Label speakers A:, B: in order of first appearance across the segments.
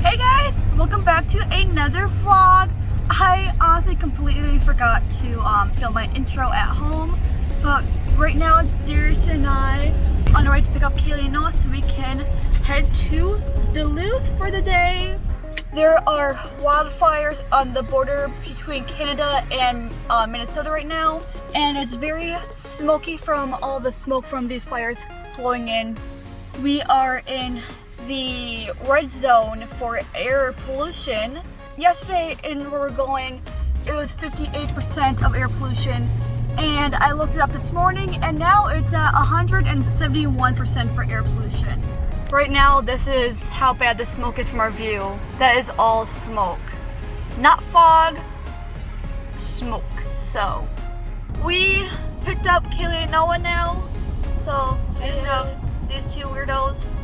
A: Hey guys, welcome back to another vlog. I honestly completely forgot to film my intro at home, but right now Darius and I are on the way to pick up Kaylee and Noah so we can head to Duluth for the day. There are wildfires on the border between Canada and Minnesota right now, and it's very smoky from all the smoke from the fires blowing in. We are in the red zone for air pollution. Yesterday in where we're going, it was 58% of air pollution, and I looked it up this morning and now it's at 171% for air pollution. Right now, this is how bad the smoke is from our view. That is all smoke. Not fog, smoke. So, we picked up Kaylee and Noah now. So, we have these two weirdos.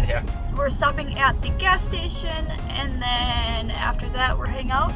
B: Yeah.
A: We're stopping at the gas station, and then after that, we're heading out.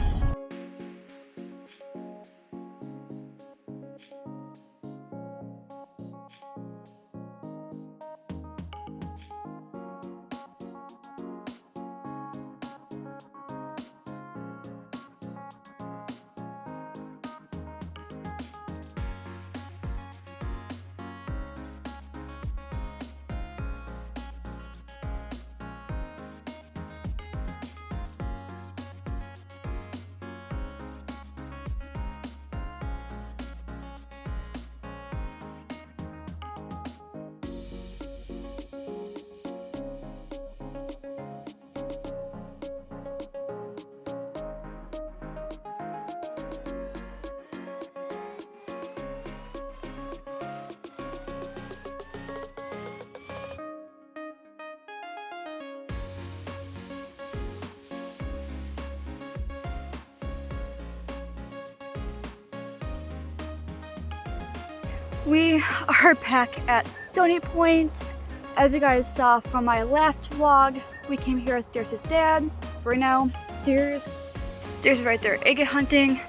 A: We are back at Stoney Point. As you guys saw from my last vlog, we came here with Darius' dad. Right now, Darius is right there agate hunting.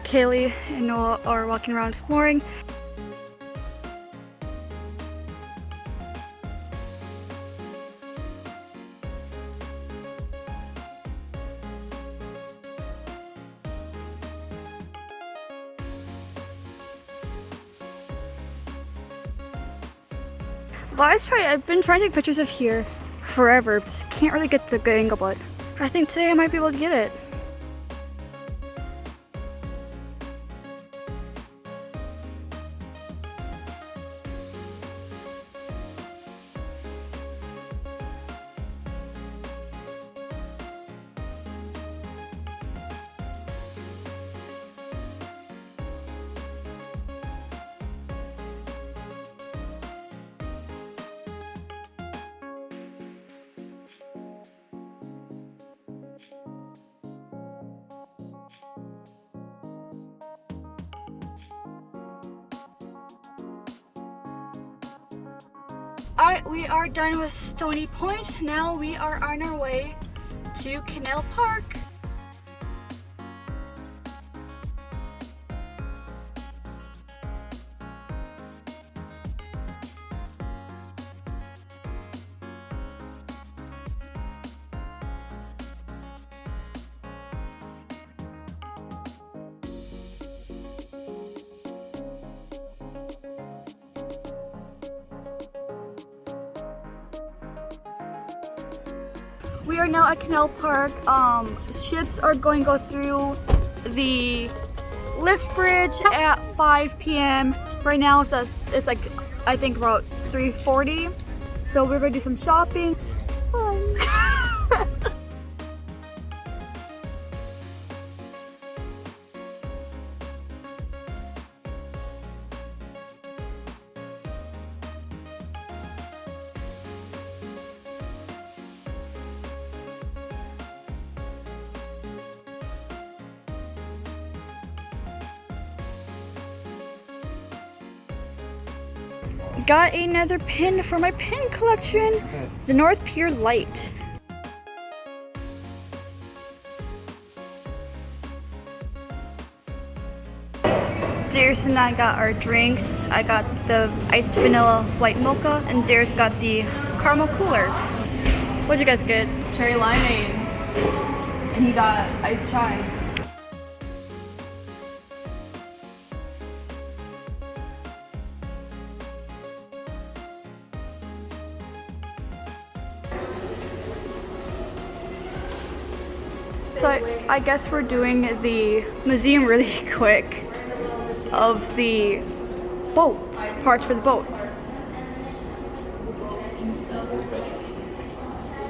A: Kaylee and Noah are walking around exploring. But I've been trying to take pictures of here forever, just can't really get the good angle, but I think today I might be able to get it. Alright, we are done with Stoney Point. Now we are on our way to Canal Park. We are now at Canal Park. Ships are going to go through the lift bridge at 5 p.m. Right now it's like I think about 3:40. So we're going to do some shopping. Got another pin for my pin collection, the North Pier Light. Darius and I got our drinks. I got the iced vanilla white mocha, and Darius got the caramel cooler. What'd you guys get?
C: Cherry limeade.
B: And he got iced chai.
A: So I guess we're doing the museum really quick of the boats, parts for the boats.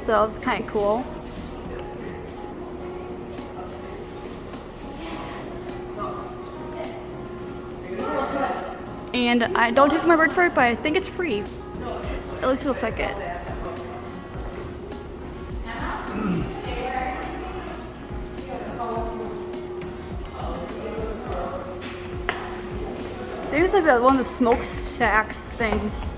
A: So it's kind of cool. And I don't take my word for it, but I think it's free. At least it looks like it. I think it's like one of the smokestacks things.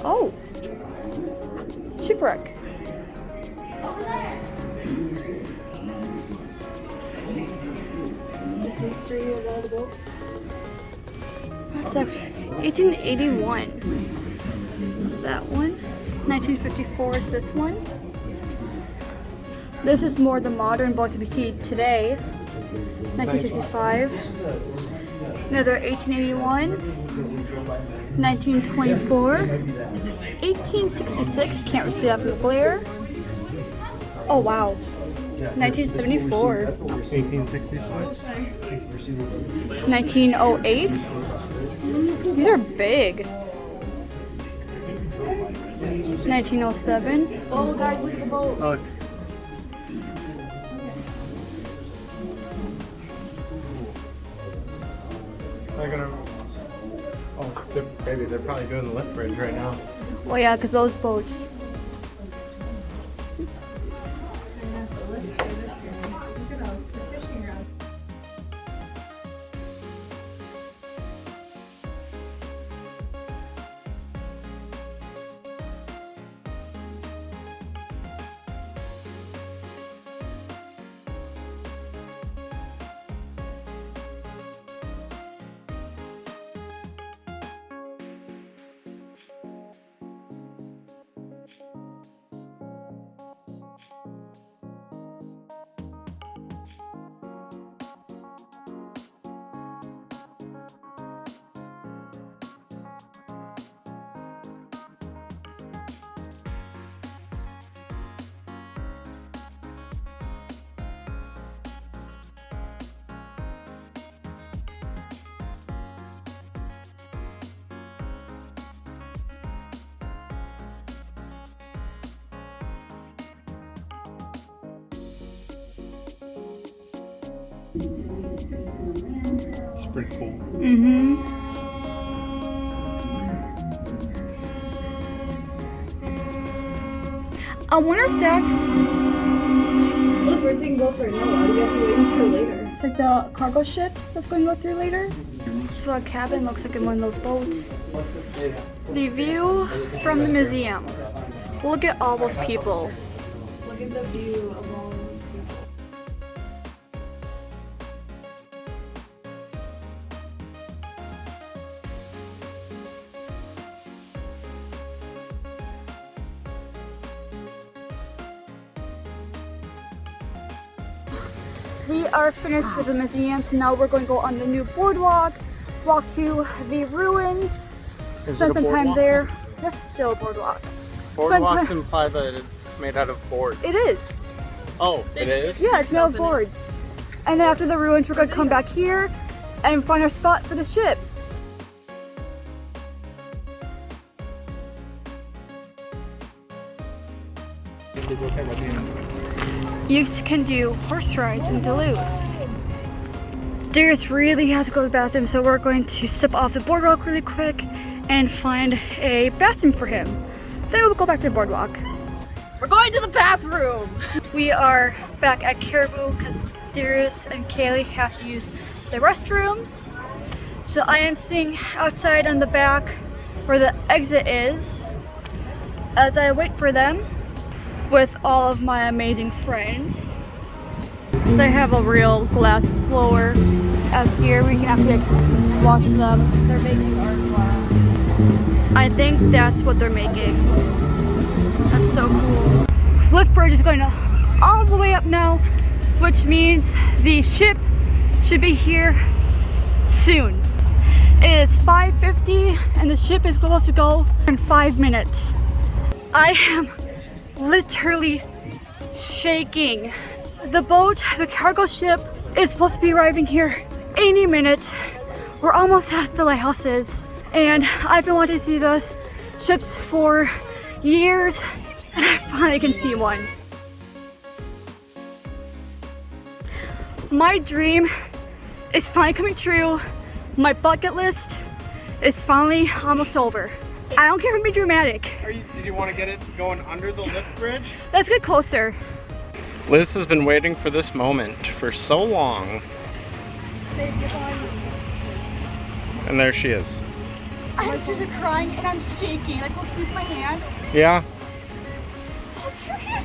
A: Oh, shipwreck. History of all the boats. That's actually 1881. That one. 1954 is this one. This is more the modern boats we see today. 1965. Another 1881. 1924. 1866. You can't really see that from the glare. Oh wow. 1974.
C: 1866.
A: 1908. These are big. 1907.
B: Oh, guys, look at the boat.
C: Oh. They're gonna. Oh, baby, they're probably doing the lift bridge right now.
A: Well, yeah, because those boats.
C: It's pretty cool.
A: Mm-hmm. I wonder if that's...
B: Look, we're seeing boats right now. Why do we have to wait for later?
A: It's like the cargo ships that's going to go through later. That's what a cabin looks like in one of those boats. The view from the museum. Look at all those people.
B: Look at the view of all those people.
A: We are finished with the museum, so now we're going to go on the new boardwalk, walk to the ruins, spend some time there. This is still a boardwalk.
C: Boardwalks imply that it's made out of boards.
A: It is.
C: Oh, it is?
A: Yeah, it's made of boards. And then after the ruins, we're going to come back here and find our spot for the ship. You can do horse rides in Duluth. Darius really has to go to the bathroom, so we're going to step off the boardwalk really quick and find a bathroom for him. Then we'll go back to the boardwalk.
B: We're going to the bathroom!
A: We are back at Caribou because Darius and Kaylee have to use the restrooms. So I am sitting outside on the back where the exit is as I wait for them with all of my amazing friends. They have a real glass floor as here we can actually like, watch them.
B: They're making art glass.
A: I think that's what they're making. That's so cool. Lift bridge is going all the way up now, which means the ship should be here soon. It is 5:50 and the ship is supposed to go in 5 minutes. I am literally shaking. The boat, the cargo ship, is supposed to be arriving here any minute. We're almost at the lighthouses, and I've been wanting to see those ships for years, and I finally can see one. My dream is finally coming true. My bucket list is finally almost over. I don't care if I'm dramatic.
C: Did you want to get it going under the lift bridge?
A: Let's get closer.
C: Liz has been waiting for this moment for so long. And there she is.
A: I'm seriously crying and I'm shaking. Like, look, use my hand.
C: Yeah.
A: Oh, Darius.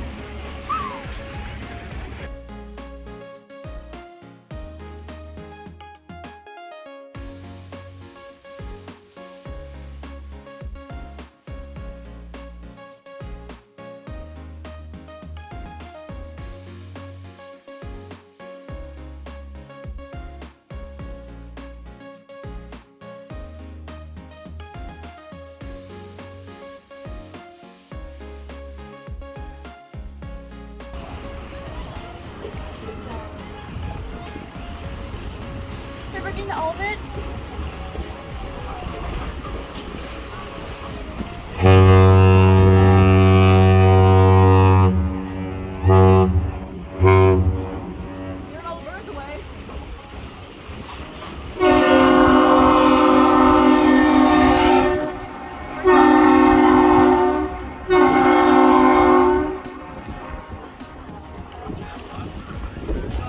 A: We're getting all of it. Get all the birds away.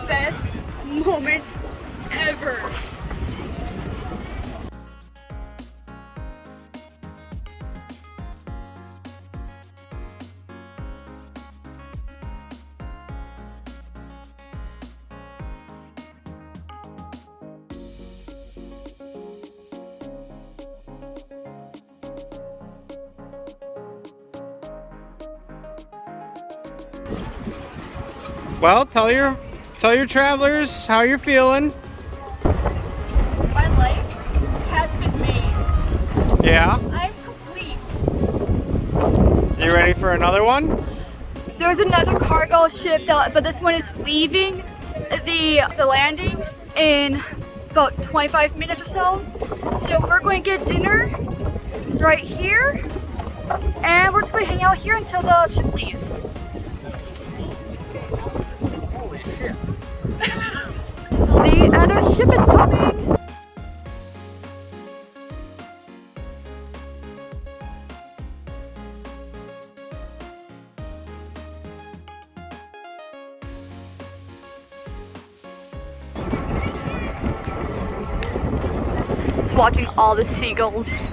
A: Best moment ever.
C: Well, tell your travelers how you're feeling.
A: My life has been made.
C: Yeah.
A: I'm complete.
C: You ready for another one?
A: There's another cargo ship, but this one is leaving the landing in about 25 minutes or so. So we're going to get dinner right here, and we're just going to hang out here until the ship leaves.
C: Holy shit.
A: The other ship is coming. It's watching all the seagulls.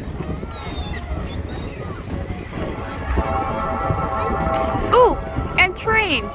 A: Ooh, and train.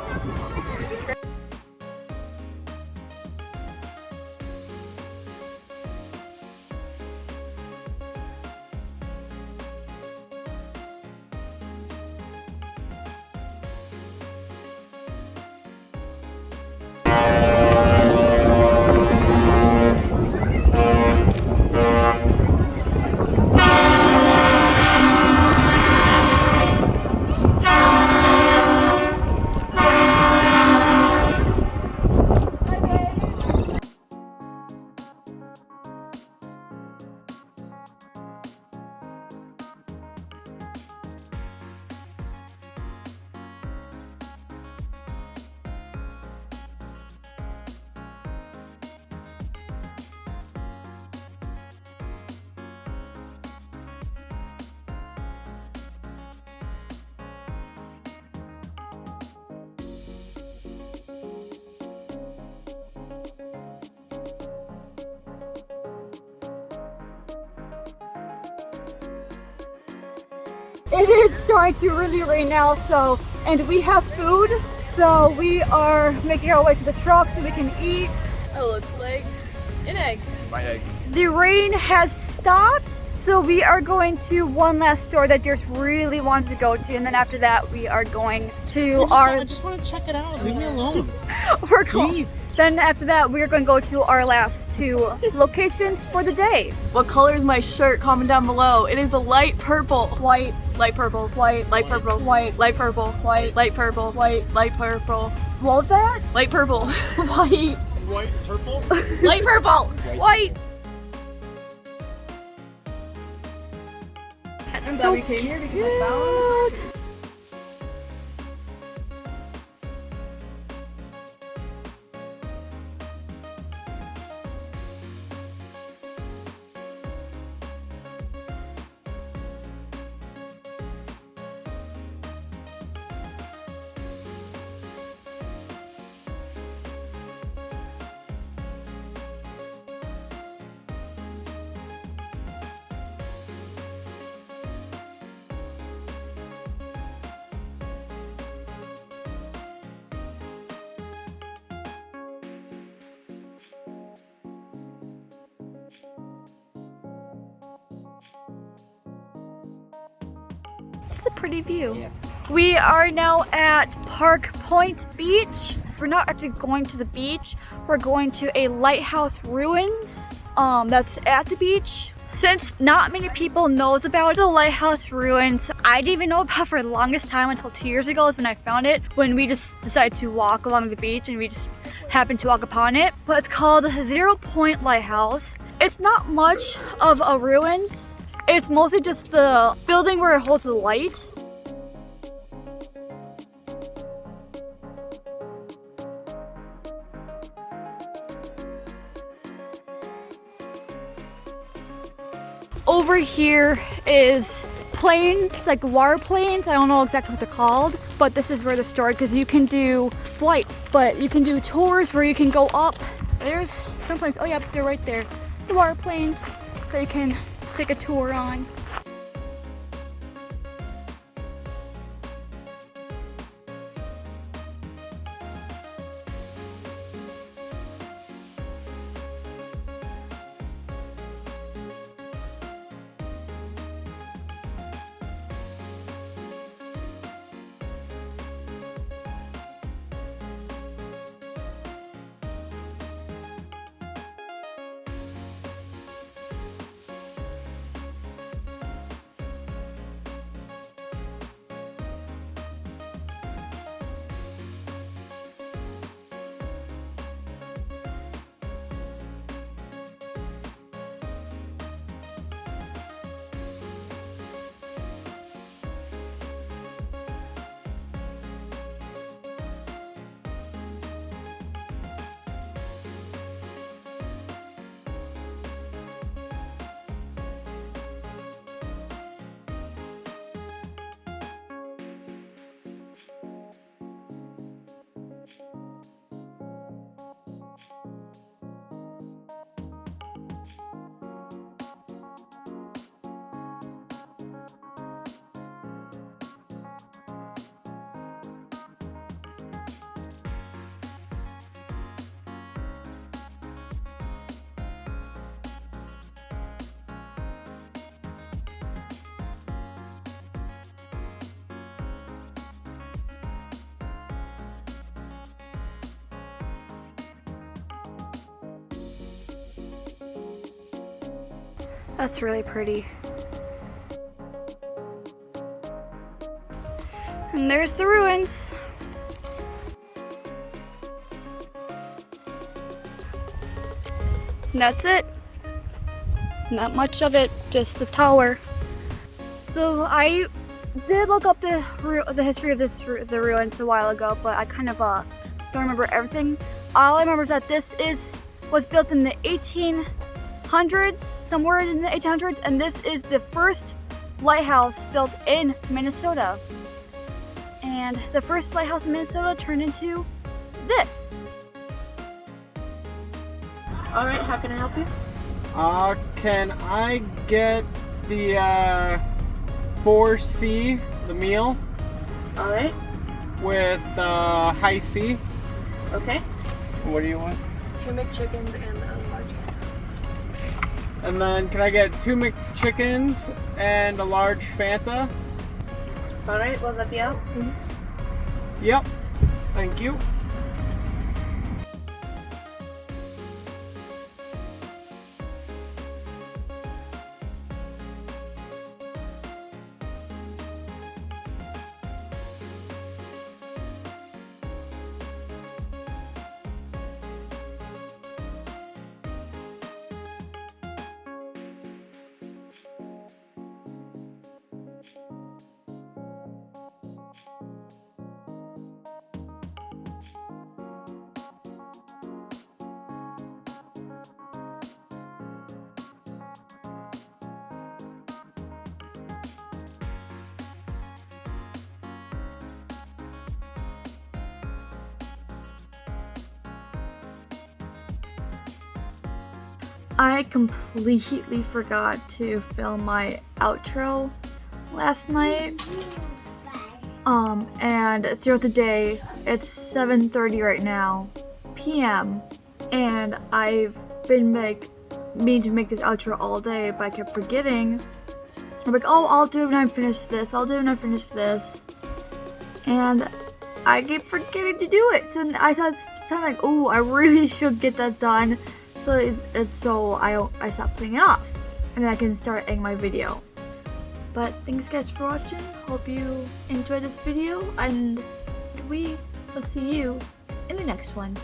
A: It is starting to really rain now, and we have food, so we are making our way to the truck so we can eat.
B: I look like An egg.
C: My egg.
A: The rain has stopped, so we are going to one last store that Darius really wants to go to, and then after that we are going to
D: I just want to check it out. Leave me alone.
A: we're
D: Jeez.
A: Then after that we are going to go to our last two locations for the day.
B: What color is my shirt? Comment down below. It is a light purple.
A: White,
B: Light purple.
A: white,
B: Light purple.
A: white,
B: Light purple.
A: white,
B: Light purple.
A: white.
B: Light purple.
A: What was that?
B: Light purple.
A: White,
D: White, purple.
B: Light purple.
A: white.
B: I'm
A: So
B: glad we came here because I found
A: cute. It's a pretty view.
D: Yes.
A: We are now at Park Point Beach. We're not actually going to the beach. We're going to a lighthouse ruins that's at the beach. Since not many people knows about the lighthouse ruins, I didn't even know about for the longest time until 2 years ago is when I found it, when we just decided to walk along the beach and we just happened to walk upon it. But it's called Zero Point Lighthouse. It's not much of a ruins. It's mostly just the building where it holds the light. Over here is planes, like water planes. I don't know exactly what they're called, but this is where they're stored because you can do flights, but you can do tours where you can go up. There's some planes. Oh yeah, they're right there. The water planes that you can take a tour on. That's really pretty. And there's the ruins. And that's it. Not much of it, just the tower. So I did look up the history of the ruins a while ago, but I kind of don't remember everything. All I remember is that this was built in the 1800s, somewhere in the 1800s, and this is the first lighthouse built in Minnesota. And the first lighthouse in Minnesota turned into this.
B: All right, how can I help you?
C: Can I get the 4C, the meal,
B: All right,
C: with high C?
B: okay.
C: What do you want?
B: 2 McChickens and a large hot dog.
C: And then can I get 2 McChickens and a large Fanta?
B: Alright, will that be out?
C: Yep. Thank you.
A: I completely forgot to film my outro last night. And it's throughout the day. It's 7:30 right now, p.m. And I've been meaning to make this outro all day, but I kept forgetting. I'm like, oh, I'll do it when I finish this. I'll do it when I finish this. And I keep forgetting to do it. So I thought it's time like, oh, I really should get that done. So I stopped putting it off, and then I can start editing my video. But thanks guys for watching. Hope you enjoyed this video, and we will see you in the next one.